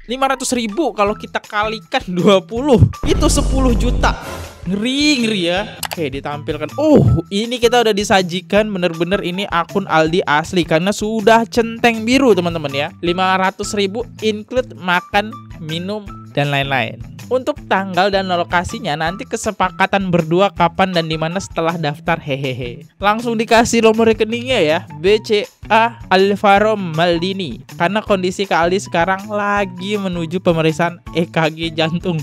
500.000 kalau kita kalikan 20 itu 10 juta. Ngeri ya. Oke, ditampilkan. Ini kita udah disajikan bener-bener ini akun Aldi asli karena sudah centeng biru teman-teman ya. 500.000 include makan, minum dan lain-lain. Untuk tanggal dan lokasinya nanti kesepakatan berdua kapan dan dimana setelah daftar, hehehe. Langsung dikasih nomor rekeningnya ya, BCA Alvaro Maldini. Karena kondisi Kak Aldi sekarang lagi menuju pemeriksaan EKG jantung.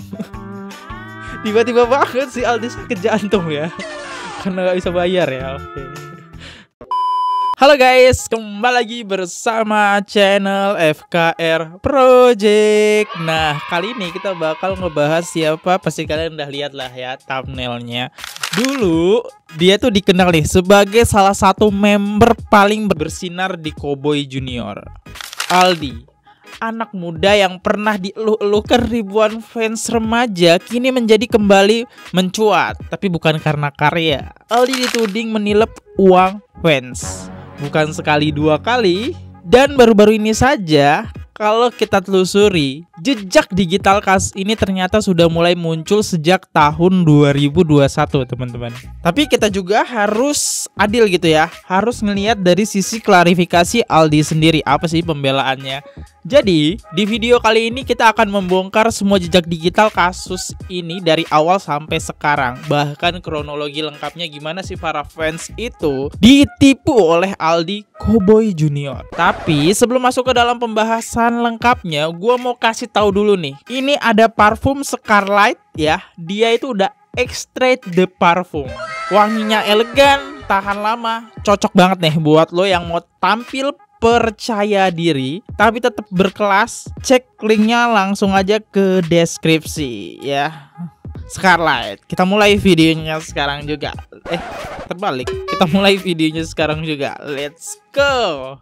Tiba-tiba banget si Aldi sakit jantung ya, karena gak bisa bayar ya. Oke. Halo guys, kembali lagi bersama channel FKR Project. Nah, kali ini kita bakal ngebahas siapa, pasti kalian udah lihat lah ya thumbnailnya. Dulu dia tuh dikenal nih sebagai salah satu member paling bersinar di Cowboy Junior, Aldi. Anak muda yang pernah dieluh-elukan ribuan fans remaja kini menjadi kembali mencuat. Tapi bukan karena karya. Aldi dituding menilep uang fans. Bukan sekali dua kali. Dan baru-baru ini saja kalau kita telusuri, jejak digital kasus ini ternyata sudah mulai muncul sejak tahun 2021 teman-teman. Tapi kita juga harus adil gitu ya. Harus ngelihat dari sisi klarifikasi Aldi sendiri. Apa sih pembelaannya? Jadi, di video kali ini kita akan membongkar semua jejak digital kasus ini dari awal sampai sekarang. Bahkan kronologi lengkapnya gimana sih para fans itu ditipu oleh Aldi Cowboy Junior. Tapi sebelum masuk ke dalam pembahasan lengkapnya, gua mau kasih tahu dulu nih. Ini ada parfum Scarlett ya. Dia itu udah extrait de parfum. Wanginya elegan, tahan lama, cocok banget nih buat lo yang mau tampil percaya diri tapi tetap berkelas. Cek linknya langsung aja ke deskripsi ya. Scarlett, kita mulai videonya sekarang juga. Terbalik, kita mulai videonya sekarang juga. Let's go.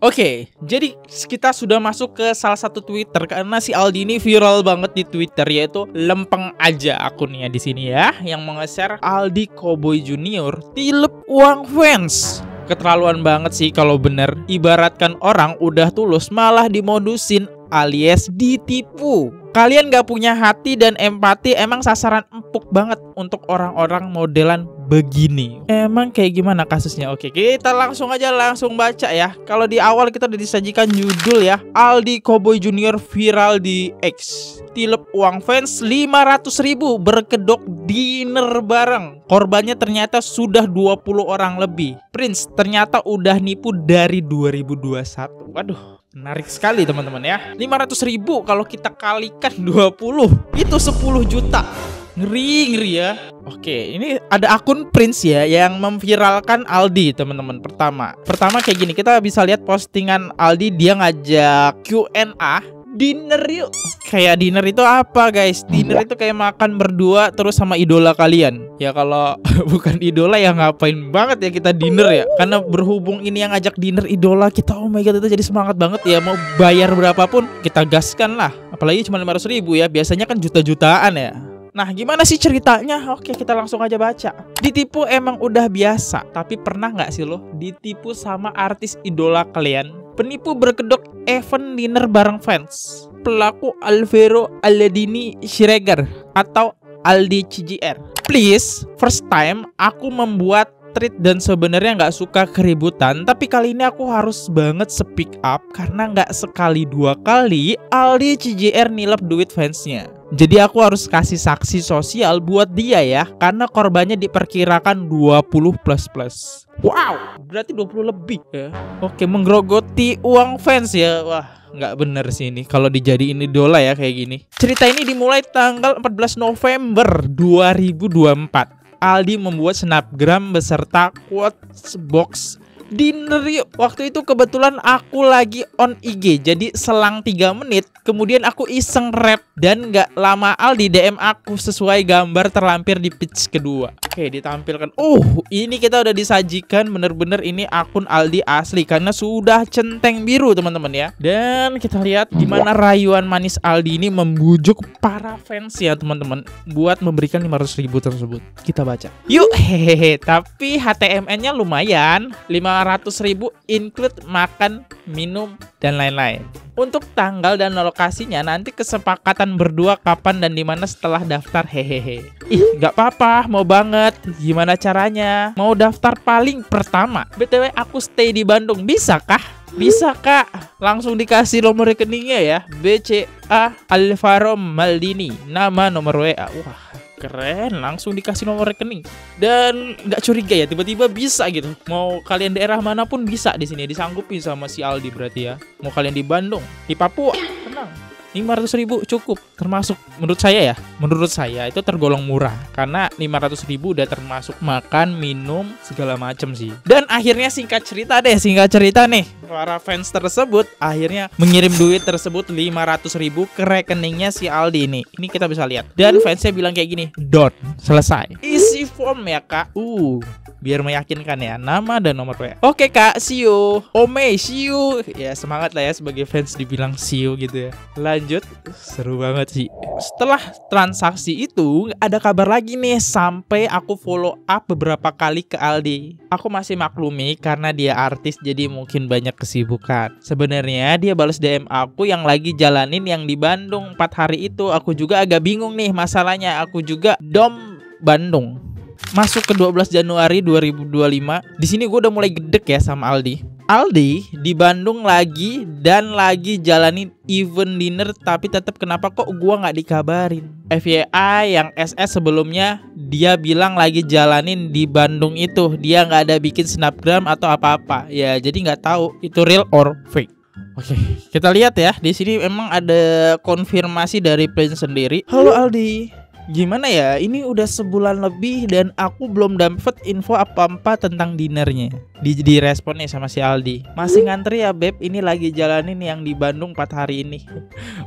Oke, jadi kita sudah masuk ke salah satu Twitter karena si Aldi ini viral banget di Twitter, yaitu Lempeng Aja akunnya di sini ya, yang nge-share Aldi Cowboy Junior tilep uang fans. Keterlaluan banget sih kalau bener. Ibaratkan orang udah tulus malah dimodusin alias ditipu. Kalian gak punya hati dan empati, emang sasaran empuk banget untuk orang-orang modelan begini. Emang kayak gimana kasusnya? Oke, kita langsung baca ya. Kalau di awal kita udah disajikan judul ya, Aldi Cowboy Junior viral di X. Tilep uang fans 500.000 berkedok dinner bareng. Korbannya ternyata sudah 20 orang lebih. Prince ternyata udah nipu dari 2021. Waduh, menarik sekali teman-teman ya. 500.000 kalau kita kalikan 20 itu 10 juta. Ngeri ya. Oke, ini ada akun Prince ya yang memviralkan Aldi teman-teman. Pertama kayak gini, kita bisa lihat postingan Aldi, dia ngajak Q&A dinner yuk. Kayak dinner itu apa guys? Dinner itu kayak makan berdua terus sama idola kalian. Ya kalau bukan idola ya ngapain banget ya kita dinner ya. Karena berhubung ini yang ngajak dinner idola kita, oh my god, itu jadi semangat banget ya. Mau bayar berapapun kita gaskan lah. Apalagi cuma 500.000 ya. Biasanya kan juta-jutaan ya. Nah, gimana sih ceritanya? Oke, kita langsung aja baca. Ditipu emang udah biasa, tapi pernah nggak sih lo ditipu sama artis idola kalian? Penipu berkedok event dinner bareng fans. Pelaku Alvaro Aladini Schreger atau Aldi CGR. Please, first time aku membuat tweet dan sebenarnya nggak suka keributan, tapi kali ini aku harus banget speak up karena nggak sekali dua kali Aldi CGR nilep duit fansnya. Jadi aku harus kasih saksi sosial buat dia ya, karena korbannya diperkirakan 20++. Wow, berarti 20 lebih ya. Oke, menggerogoti uang fans ya. Wah, nggak bener sih ini kalau dijadiin idola ya kayak gini. Cerita ini dimulai tanggal 14 November 2024. Aldi membuat snapgram beserta quotes box dinner yuk. Waktu itu kebetulan aku lagi on IG, jadi selang 3 menit kemudian aku iseng rap dan gak lama Aldi DM aku sesuai gambar terlampir di pitch kedua. Oke, ditampilkan. Ini kita udah disajikan bener-bener ini akun Aldi asli karena sudah centeng biru teman-teman ya. Dan kita lihat gimana rayuan manis Aldi ini membujuk para fans ya teman-teman buat memberikan 500.000 tersebut. Kita baca. Yuk, hehehe. Tapi HTML-nya lumayan. 500.000 include makan, minum, dan lain-lain. Untuk tanggal dan lokasinya nanti kesepakatan berdua kapan dan dimana setelah daftar, hehehe. Gak apa-apa, mau banget. Gimana caranya? Mau daftar paling pertama. BTW aku stay di Bandung, bisa kah? Bisa kak, langsung dikasih nomor rekeningnya ya. BCA Alvaro Maldini, nama nomor WA. Wah, keren, langsung dikasih nomor rekening. Dan nggak curiga ya, tiba-tiba bisa gitu. Mau kalian daerah manapun bisa di sini, disanggupin sama si Aldi berarti ya. Mau kalian di Bandung, di Papua, tenang. 500.000 cukup, termasuk menurut saya itu tergolong murah karena 500.000 udah termasuk makan, minum, segala macem sih. Dan akhirnya singkat cerita nih, para fans tersebut akhirnya mengirim duit tersebut 500.000 ke rekeningnya si Aldi ini. Ini kita bisa lihat. Dan fansnya bilang kayak gini, dot, selesai. Isi form ya kak. Biar meyakinkan ya, nama dan nomor WA. Oke kak, see you. Ome, see you. Ya semangat lah ya sebagai fans dibilang see you gitu ya. Lanjut, seru banget sih. Setelah transaksi itu ada kabar lagi nih, sampai aku follow up beberapa kali ke Aldi. Aku masih maklumi karena dia artis jadi mungkin banyak kesibukan. Sebenarnya dia balas DM aku yang lagi jalanin yang di Bandung 4 hari itu. Aku juga agak bingung nih masalahnya. Aku juga dom Bandung. Masuk ke 12 Januari 2025. Di sini gue udah mulai gedek ya sama Aldi. Aldi di Bandung lagi jalanin event dinner, tapi tetap kenapa kok gue nggak dikabarin? FYI yang SS sebelumnya dia bilang lagi jalanin di Bandung itu, dia nggak ada bikin snapgram atau apa-apa. Ya jadi nggak tahu itu real or fake. Oke, kita lihat ya. Di sini emang ada konfirmasi dari Prince sendiri. Halo Aldi. Gimana ya, ini udah sebulan lebih dan aku belum dapet info apa-apa tentang dinernya. Direspon nih sama si Aldi. Masih ngantri ya beb, ini lagi jalanin yang di Bandung 4 hari ini.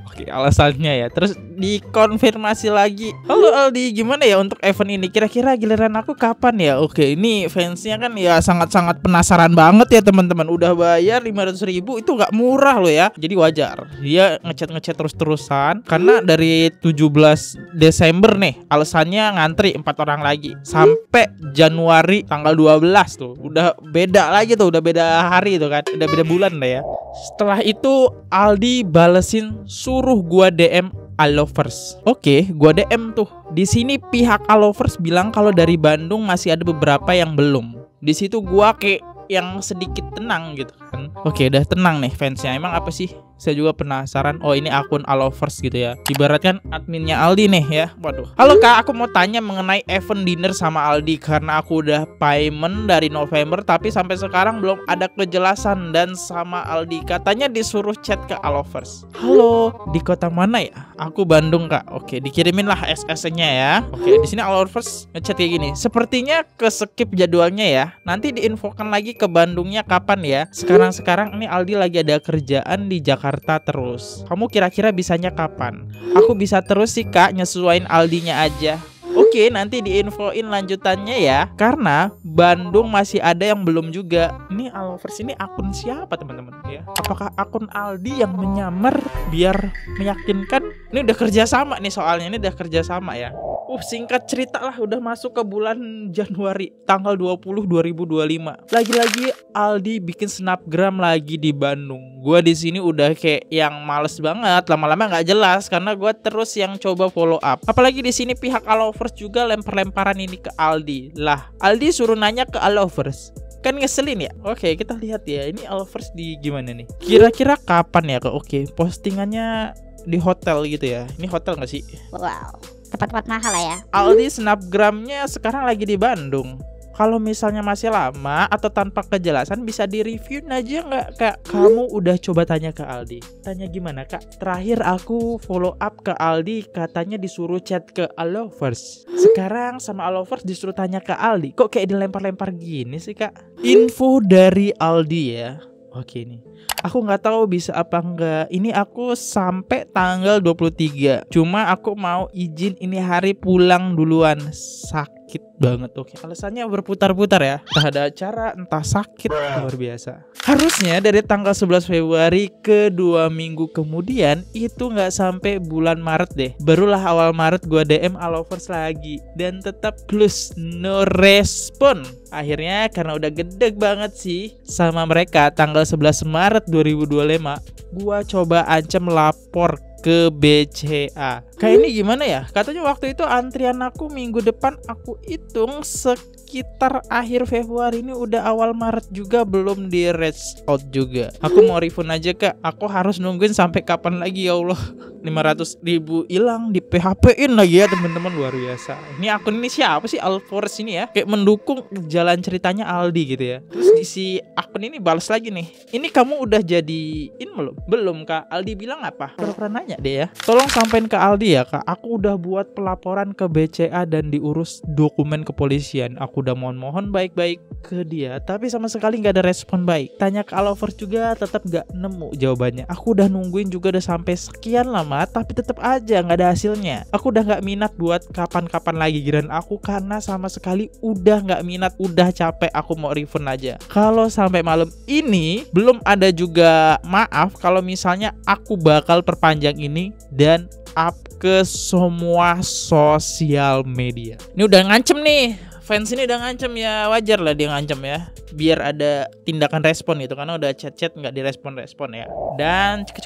Oke, alasannya ya. Terus dikonfirmasi lagi. Halo Aldi, gimana ya untuk event ini? Kira-kira giliran aku kapan ya? Oke, ini fansnya kan ya sangat-sangat penasaran banget ya teman-teman. Udah bayar 500.000 itu gak murah loh ya. Jadi wajar dia ngechat terus-terusan. Karena dari 17 Desember nih, alasannya ngantri 4 orang lagi sampai Januari tanggal 12 tuh. Udah beda lagi tuh, udah beda hari tuh kan. Udah beda bulan lah ya. Setelah itu Aldi balesin suruh gua DM Allovers. Oke, gua DM tuh. Di sini pihak Allovers bilang kalau dari Bandung masih ada beberapa yang belum. Di situ gua kayak yang sedikit tenang gitu kan. Oke, udah tenang nih fansnya. Emang apa sih? Saya juga penasaran. Oh, ini akun Allovers gitu ya. Ibaratkan adminnya Aldi nih ya. Waduh. Halo kak, aku mau tanya mengenai event dinner sama Aldi. Karena aku udah payment dari November, tapi sampai sekarang belum ada kejelasan. Dan sama Aldi katanya disuruh chat ke Allovers. Halo, di kota mana ya? Aku Bandung kak. Oke, dikirimin lah SS-nya ya. Oke, di sini Allovers ngechat kayak gini. Sepertinya ke skip jadwalnya ya. Nanti diinfokan lagi ke Bandungnya kapan ya. Sekarang ini Aldi lagi ada kerjaan di Jakarta terus. Kamu kira-kira bisanya kapan? Aku bisa terus sih kak, nyesuain Aldinya aja. Oke, nanti diinfoin lanjutannya ya. Karena Bandung masih ada yang belum juga. Ini Allovers ini akun siapa teman-teman ya? Apakah akun Aldi yang menyamar biar meyakinkan? Ini udah kerja sama nih soalnya, ini udah kerja sama ya. Singkat cerita lah, udah masuk ke bulan Januari tanggal 20 2025. Lagi-lagi Aldi bikin snapgram lagi di Bandung. Gua di sini udah kayak yang males banget, lama-lama nggak jelas karena gua terus yang coba follow up. Apalagi di sini pihak Allovers juga lempar-lemparan ini ke Aldi. Lah, Aldi suruh nanya ke Allovers. Kan ngeselin ya. Oke, kita lihat ya. Ini Allovers di gimana nih? Kira-kira kapan ya kak? Oke, postingannya di hotel gitu ya. Ini hotel nggak sih? Wow, tempat-tempat mahal lah ya. Aldi snapgramnya sekarang lagi di Bandung. Kalau misalnya masih lama atau tanpa kejelasan bisa di review aja nggak kak? Kamu udah coba tanya ke Aldi? Tanya gimana kak? Terakhir aku follow up ke Aldi, katanya disuruh chat ke Alovers. Sekarang sama Alovers disuruh tanya ke Aldi. Kok kayak dilempar-lempar gini sih kak? Info dari Aldi ya. Oke nih, aku nggak tahu bisa apa enggak. Ini aku sampai tanggal 23. Cuma aku mau izin ini hari pulang duluan. Sakit banget. Oke, alasannya berputar-putar ya. Entah ada acara, entah sakit. Luar biasa. Harusnya dari tanggal 11 Februari ke 2 minggu kemudian itu nggak sampai bulan Maret deh. Barulah awal Maret gua DM Alovers lagi dan tetap close, no respon. Akhirnya karena udah gedeg banget sih sama mereka, tanggal 11 Maret 2025 gua coba ancam lapor ke BCA. Kayak ini gimana ya? Katanya waktu itu antrian aku minggu depan, aku hitung sekitar akhir Februari, ini udah awal Maret juga belum di reach out juga. Aku mau refund aja kak. Aku harus nungguin sampai kapan lagi ya Allah? 500.000 hilang, di PHP-in lagi ya teman-teman, luar biasa. Ini akun ini siapa sih Alforce ini ya? Kayak mendukung jalan ceritanya Aldi gitu ya. Terus di si akun ini balas lagi nih. Ini kamu udah jadiin belum? Belum kak. Aldi bilang apa? Pernah nanya deh ya. Tolong sampein ke Aldi ya kak. Aku udah buat pelaporan ke BCA dan diurus dokumen kepolisian. Aku udah mohon-mohon baik-baik ke dia, tapi sama sekali nggak ada respon baik. Tanya ke Alovers juga tetap nggak nemu jawabannya. Aku udah nungguin juga udah sampai sekian lama, tapi tetap aja nggak ada hasilnya. Aku udah nggak minat buat kapan-kapan lagi giliran aku, karena sama sekali udah nggak minat, udah capek. Aku mau refund aja. Kalau sampai malam ini belum ada juga maaf, kalau misalnya aku bakal perpanjang ini dan up ke semua sosial media. Ini udah ngancem nih. Fans ini udah ngancem ya, wajar lah dia ngancem ya, biar ada tindakan respon gitu, karena udah chat-chat nggak direspon-respon ya. Dan cuk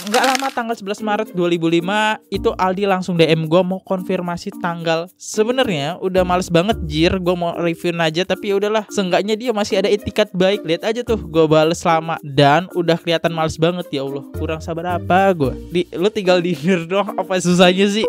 nggak lama tanggal 11 Maret 2005 itu Aldi langsung DM gue mau konfirmasi tanggal. Sebenarnya udah males banget jir, gue mau review aja, tapi ya udahlah, seenggaknya dia masih ada etikat baik. Lihat aja tuh, gue bales lama dan udah kelihatan males banget. Ya Allah, kurang sabar apa gue? Lu tinggal dinner doang, apa susahnya sih?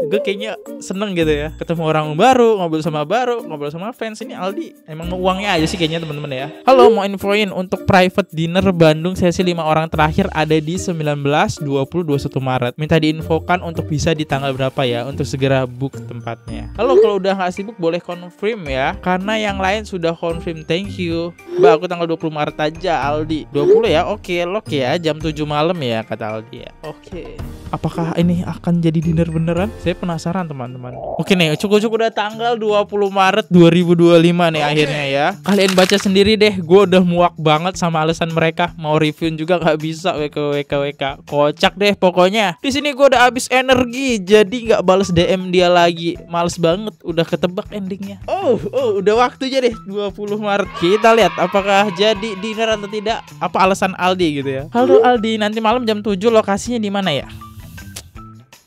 Gue kayaknya seneng gitu ya, ketemu orang baru, ngobrol sama fans. Ini Aldi emang mau uangnya aja sih kayaknya teman-teman ya. Halo, mau infoin untuk private dinner Bandung sesi 5 orang terakhir ada di 19, 20, 21 Maret. Minta diinfokan untuk bisa di tanggal berapa ya, untuk segera book tempatnya. Halo, kalau udah nggak sibuk boleh confirm ya, karena yang lain sudah confirm. Thank you Mbak, aku tanggal 20 Maret aja Aldi. 20 ya, oke lock ya, jam 7 malam ya kata Aldi ya. Oke. Apakah ini akan jadi dinner beneran? Saya penasaran teman-teman. Oke nih, cukup udah tanggal 20 Maret 2025 nih akhirnya ya. Kalian baca sendiri deh, gue udah muak banget sama alasan mereka. Mau review juga gak bisa, WK. Kocak deh pokoknya. Di sini gue udah habis energi, jadi gak bales DM dia lagi. Males banget, udah ketebak endingnya. Oh, udah waktunya deh 20 Maret. Kita lihat apakah jadi dinner atau tidak. Apa alasan Aldi gitu ya. Halo Aldi, nanti malam jam 7 lokasinya di mana ya?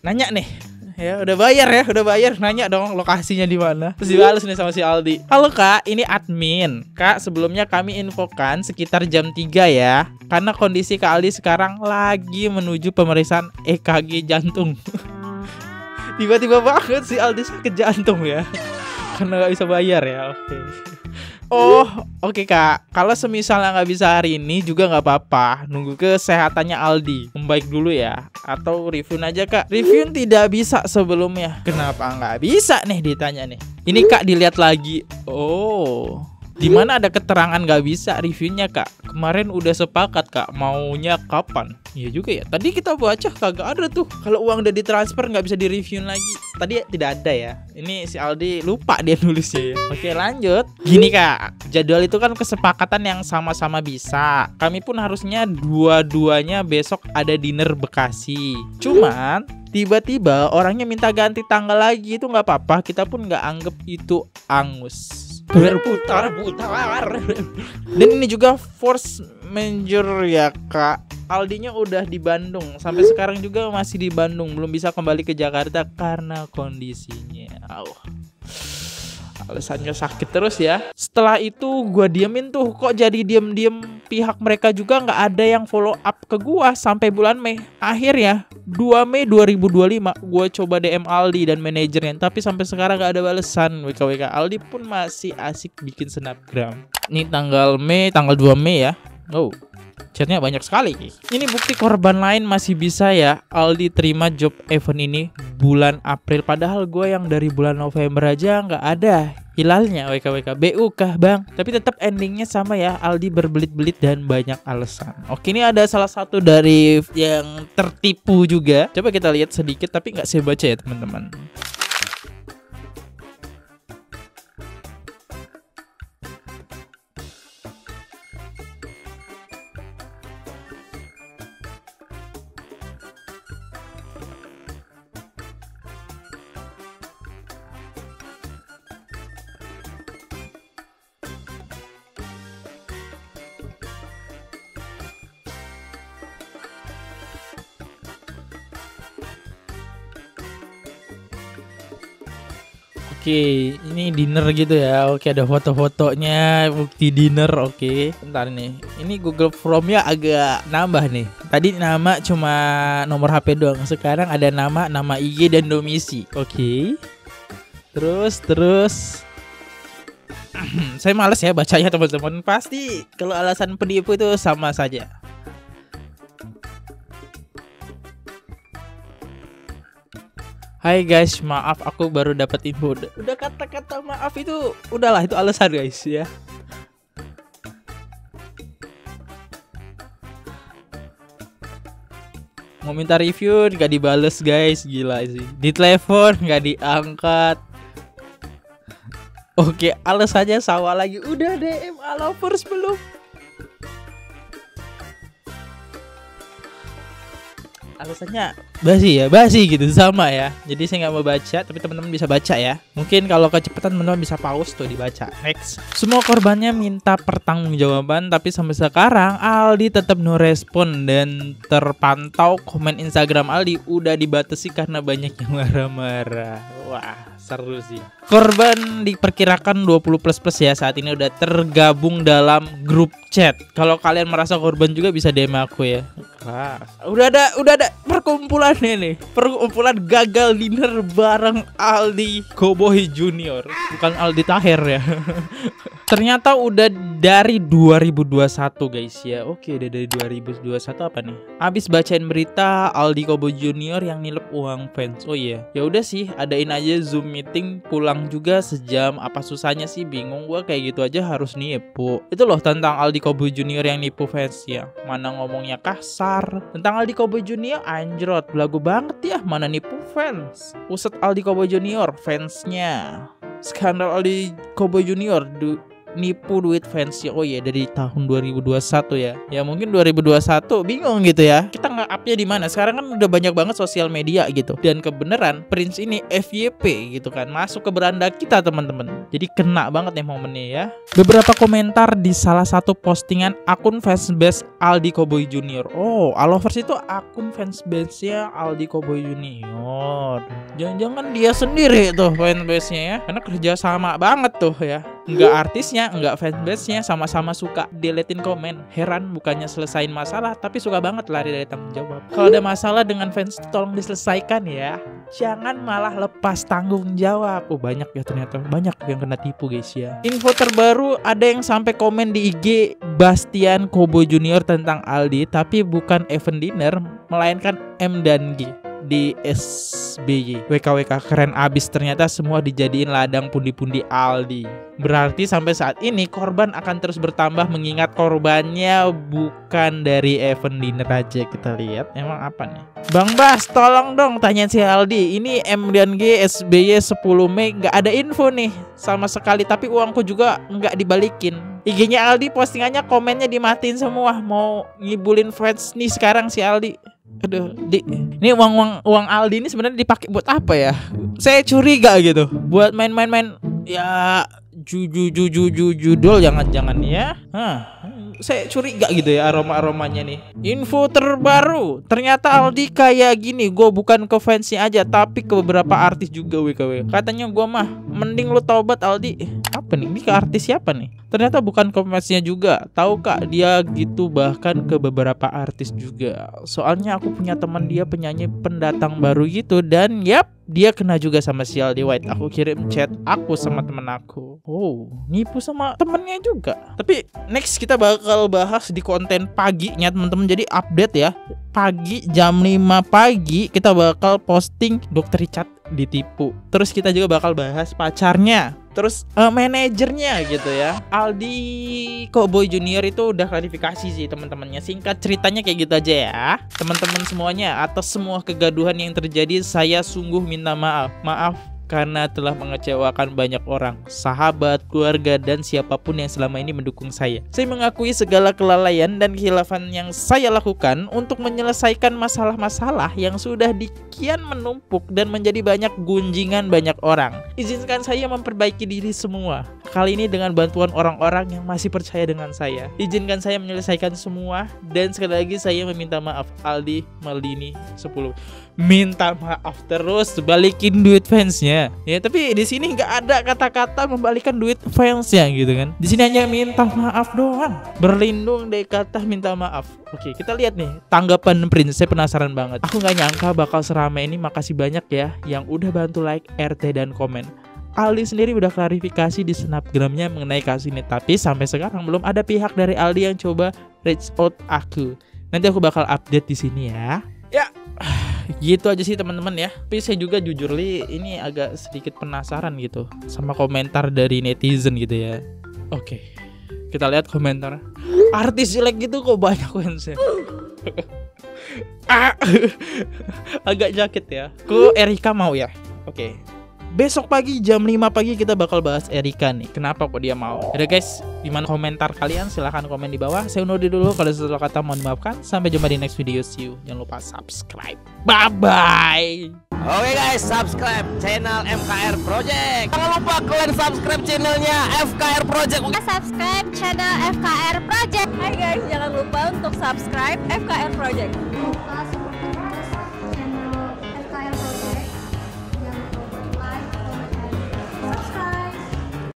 Nanya nih. Ya udah bayar, nanya dong lokasinya di mana. Terus dibales nih sama si Aldi. Halo kak, ini admin. Kak, sebelumnya kami infokan sekitar jam 3 ya, karena kondisi Kak Aldi sekarang lagi menuju pemeriksaan EKG jantung. Tiba-tiba banget si Aldi sakit jantung ya, karena gak bisa bayar ya. Oke kak, kalau semisalnya nggak bisa hari ini juga nggak apa-apa, nunggu kesehatannya Aldi membaik dulu ya, atau review aja kak. Review tidak bisa sebelumnya, kenapa nggak bisa nih ditanya nih. Ini kak dilihat lagi. Di mana ada keterangan nggak bisa reviewnya kak? Kemarin udah sepakat kak, maunya kapan? Iya juga ya, tadi kita baca kagak ada tuh. Kalau uang udah ditransfer nggak bisa di review lagi. Tadi tidak ada ya. Ini si Aldi lupa dia nulisnya ya. Oke lanjut. Gini kak, jadwal itu kan kesepakatan yang sama-sama bisa. Kami pun harusnya dua-duanya besok ada dinner Bekasi. Cuman tiba-tiba orangnya minta ganti tanggal lagi, itu nggak apa-apa. Kita pun nggak anggap itu angus. Berputar. Dan ini juga force majeure ya kak. Aldinya udah di Bandung, sampai sekarang juga masih di Bandung, belum bisa kembali ke Jakarta karena kondisinya. alasannya sakit terus ya. Setelah itu gua diemin tuh, kok jadi diem-diem pihak mereka juga nggak ada yang follow up ke gua sampai bulan Mei. Akhirnya 2 Mei 2025 gua coba DM Aldi dan manajernya, tapi sampai sekarang nggak ada balasan. WKWK Aldi pun masih asik bikin snapgram. Ini tanggal 2 Mei ya. Oh, chatnya banyak sekali. Ini bukti korban lain masih bisa ya Aldi terima job event ini bulan April. Padahal gue yang dari bulan November aja nggak ada hilalnya. WKWK BU kah bang? Tapi tetap endingnya sama ya, Aldi berbelit-belit dan banyak alasan. Oke, ini ada salah satu dari yang tertipu juga. Coba kita lihat sedikit, tapi nggak saya baca ya teman-teman. Oke, ini dinner gitu ya. Oke, ada foto-fotonya, bukti dinner. Oke, bentar nih. Ini Google Chrome-nya agak nambah nih. Tadi nama cuma nomor HP doang. Sekarang ada nama IG dan domisi. Oke. Terus saya males ya bacanya teman-teman. Pasti kalau alasan penipu itu sama saja. Hai guys, maaf aku baru dapat info. Udah kata-kata maaf itu udahlah, itu alasan guys ya. Mau minta review nggak dibales guys, gila sih. Di telepon nggak diangkat. Oke, alasannya sama lagi. Udah DM Alovers belum? Alasannya basi gitu, sama ya. Jadi saya nggak mau baca, tapi teman-teman bisa baca ya. Mungkin kalau kecepatan teman-teman bisa pause tuh dibaca. Next. Semua korbannya minta pertanggungjawaban, tapi sampai sekarang Aldi tetap no respon dan terpantau komen Instagram Aldi udah dibatasi karena banyak yang marah-marah. Wah, seru sih. Korban diperkirakan 20+ ya, saat ini udah tergabung dalam grup chat. Kalau kalian merasa korban juga bisa DM aku ya. Wah, udah ada perkumpulan nih. Perkumpulan gagal dinner bareng Aldi Koboy Junior. Bukan Aldi Taher ya. Ternyata udah dari 2021 guys ya. Oke, udah dari 2021 apa nih? Abis bacain berita Aldi Koboy Junior yang nilep uang fans. Oh iya, ya udah sih, adain aja Zoom meeting, pulang juga sejam. Apa susahnya sih? Bingung gua, kayak gitu aja harus nipu. Itu loh tentang Aldi Koboy Junior yang nipu fans ya. Mana ngomongnya kasar. Tentang Aldi Koboy Junior anjrot, belagu banget ya. Mana nipu fans. Uset Aldi Koboy Junior fansnya. Skandal Aldi Koboy Junior nipu duit fansnya. Oh iya, dari tahun 2021 ya. Ya mungkin 2021 bingung gitu ya. Kita nge-upnya di mana? Sekarang kan udah banyak banget sosial media gitu. Dan kebenaran Prince ini FYP gitu kan, masuk ke beranda kita teman-teman. Jadi kena banget nih momennya ya. Beberapa komentar di salah satu postingan akun fansbase Aldi Koboy Junior. Oh, Alovers itu akun fansbase-nya Aldi Koboy Junior. Jangan-jangan dia sendiri tuh fansbase-nya ya. Karena kerja sama banget tuh ya. Enggak artisnya, enggak fanbase-nya, sama-sama suka deletin komen. Heran, bukannya selesain masalah, tapi suka banget lari dari tanggung jawab. Kalau ada masalah dengan fans, tolong diselesaikan ya. Jangan malah lepas tanggung jawab. Oh, banyak ya ternyata, banyak yang kena tipu guys ya. Info terbaru, ada yang sampai komen di IG Bastian Koboy Junior tentang Aldi, tapi bukan event dinner, melainkan M dan G di SBY. WKWK keren abis, ternyata semua dijadiin ladang pundi-pundi Aldi. Berarti sampai saat ini korban akan terus bertambah, mengingat korbannya bukan dari event dinner aja. Kita lihat emang apa nih. Bang Bas, tolong dong tanyain si Aldi. Ini M dan G SBY 10 Mei nggak ada info nih sama sekali, tapi uangku juga nggak dibalikin. IG-nya Aldi postingannya komennya dimatiin semua. Mau ngibulin fans nih sekarang si Aldi. Aduh, ini uang Aldi ini sebenarnya dipakai buat apa ya? Saya curiga gitu. Buat main-main ya judul jangan-jangan ya. saya curiga gitu ya aromanya nih. Info terbaru, ternyata Aldi kayak gini. Gue bukan ke fansnya aja, tapi ke beberapa artis juga WKW. Katanya gue mah mending lu taubat Aldi. Apa nih? Ini ke artis siapa nih? Ternyata bukan ke fansnya juga. Tahu kak, dia gitu bahkan ke beberapa artis juga. Soalnya aku punya teman dia penyanyi pendatang baru gitu. Dan yap, dia kena juga sama si Aldi White. Aku kirim chat aku sama temen aku. Oh, nipu sama temennya juga. Tapi next kita bakal bahas di konten paginya teman-teman. Jadi update ya. Pagi jam 5 pagi kita bakal posting Dr. Richard ditipu. Terus kita juga bakal bahas pacarnya. Terus manajernya gitu ya. Aldi Cowboy Junior itu udah klarifikasi sih teman-temannya. Singkat ceritanya kayak gitu aja ya. Teman-teman semuanya, atas semua kegaduhan yang terjadi, saya sungguh minta maaf. Maaf karena telah mengecewakan banyak orang, sahabat, keluarga, dan siapapun yang selama ini mendukung saya. Saya mengakui segala kelalaian dan khilafan yang saya lakukan untuk menyelesaikan masalah-masalah yang sudah kian menumpuk dan menjadi banyak gunjingan banyak orang. Izinkan saya memperbaiki diri semua. Kali ini dengan bantuan orang-orang yang masih percaya dengan saya. Izinkan saya menyelesaikan semua. Dan sekali lagi saya meminta maaf. Aldi Maldini 10. Minta maaf terus, balikin duit fansnya. Ya, tapi di sini nggak ada kata-kata membalikan duit fansnya gitu kan. Di sini hanya minta maaf doang. Berlindung dari kata minta maaf. Oke, kita lihat nih tanggapan Prince. Saya penasaran banget. Aku nggak nyangka bakal seramai ini. Makasih banyak ya yang udah bantu like, RT, dan komen. Aldi sendiri udah klarifikasi di snapgramnya mengenai kasus ini. Tapi sampai sekarang belum ada pihak dari Aldi yang coba reach out aku. Nanti aku bakal update di sini ya. Ya, gitu aja sih teman-teman ya. Tapi saya juga jujur ini agak sedikit penasaran gitu sama komentar dari netizen gitu ya. Oke, kita lihat komentar. Artis jelek gitu kok banyak fansnya. Agak sakit ya. Ku Erika mau ya. Oke. Besok pagi jam 5 pagi kita bakal bahas Erika nih. Kenapa kok dia mau? Yaudah guys, gimana komentar kalian? Silahkan komen di bawah. Saya undur dulu. Kalau sesuatu kata mohon dimaafkan. Sampai jumpa di next video. See you. Jangan lupa subscribe. Bye-bye. Oke guys, subscribe channel FKR Project. Jangan lupa kalian subscribe channelnya FKR Project. Subscribe channel FKR Project. Hai guys, jangan lupa untuk subscribe FKR Project.